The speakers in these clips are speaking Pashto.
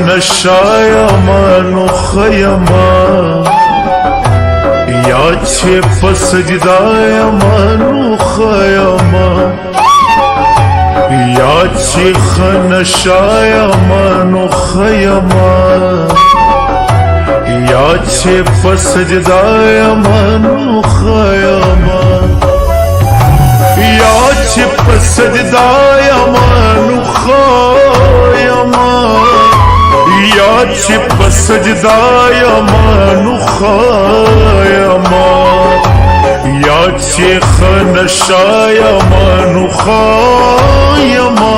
نشایما نو خیما یا چې په سجدا یما نو خیما یا چې نشایما نو خیما یا چې په سجدا یما نو خیما یا چې په سجدا یما نو خیما یا چې په سجدا یما نو خیما یا چې نشایما نو خیما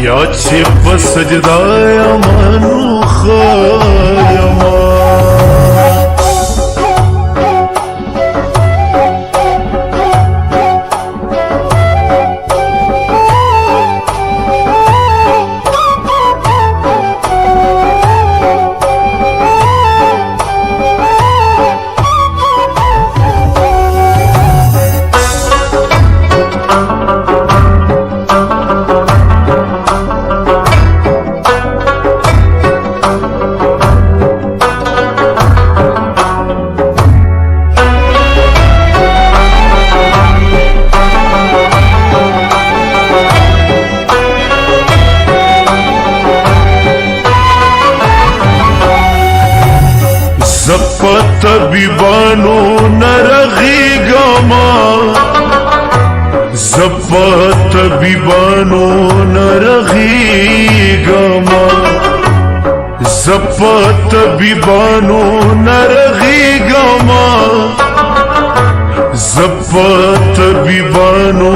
یا چې په سجدا یما نو خیما زپت طبیبانو نرغیگما زپت طبیبانو نرغیگما زپت طبیبانو نرغیگما زپت طبیبانو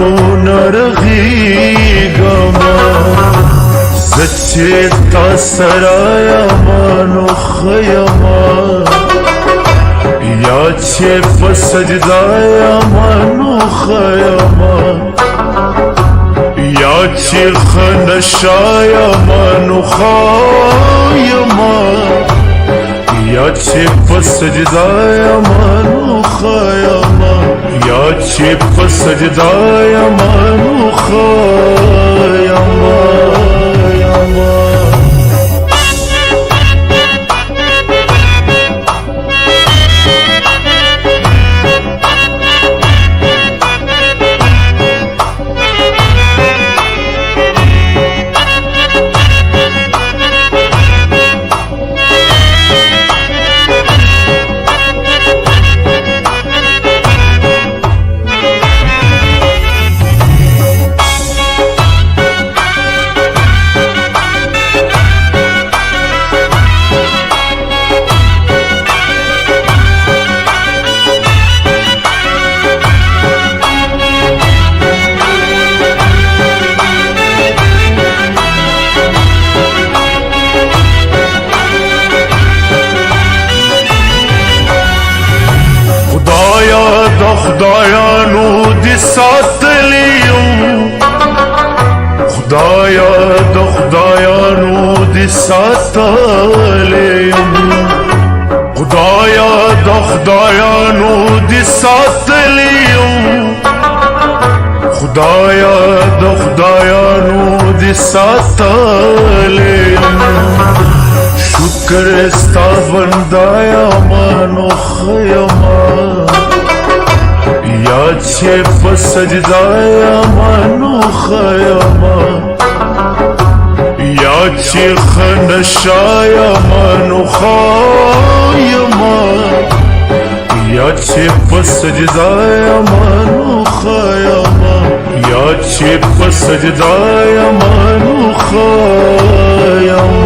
نرغیگما زچه تا سرایما نو خیما یا چې په سجدا یما نو خیما یا چې نشایما نو خیما یا چې په سجدا یما نو خیما یا چې په سجدا یما نو خیما خدایانو دی ساتلیو خدایا د خدایانو دی ساتلیو خدایا د خدایانو دی ساتلیو خدایا د خدایانو دی ساتلیو شکر استا بندایا مانو خیما یا چې په سجدا یما نو خیما یا چې نشایما نو خیما یا چې په سجدا یما نو خیما یا چې په سجدا یما نو خیما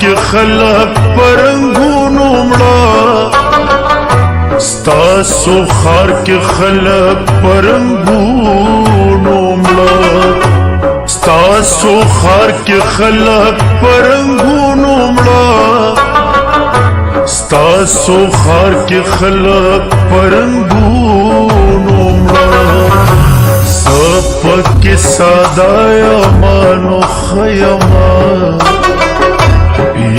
کې خلق پرنګونو مړه ستاسو خار کې خلق پرنګونو مړه ستاسو خار کې خلق پرنګونو مړه ستاسو خار کې خلق پرنګونو مړه سپکې ساده یمانو خیما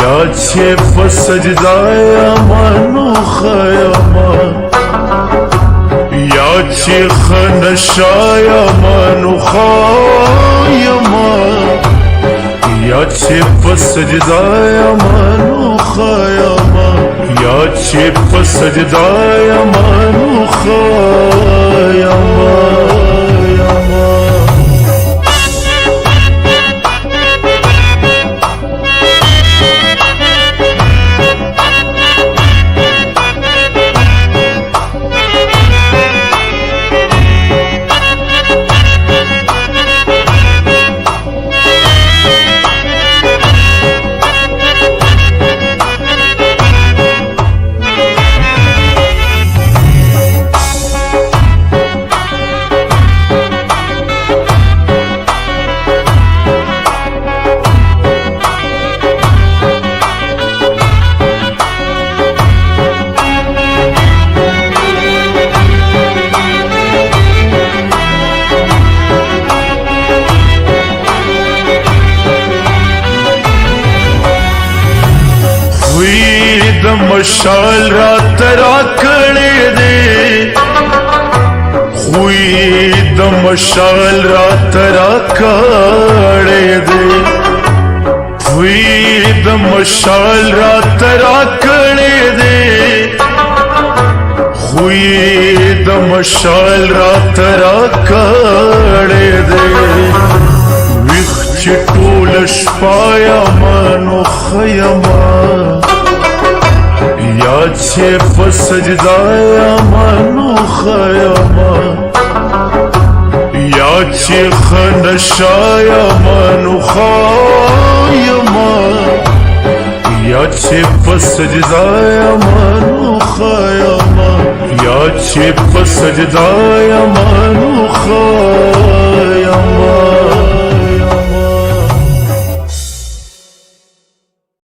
یا چې په سجدا یمانو خیما یا چې خنشا یمانو خیما یا چې په سجدا یمانو خیما یا چې په سجدا یمانو خیما د مشال رات را کړې دې خوې د مشال رات را کړې دې خوې د مشال رات را کړې دې خوې د مشال رات را کړې دې ویښ چې ټوله شپه یمانو خیما یا چې په سجدا یمانو خیما یا چې خنشا یمانو خیما یا چې په سجدا یمانو خیما یا چې په سجدا یمانو خیما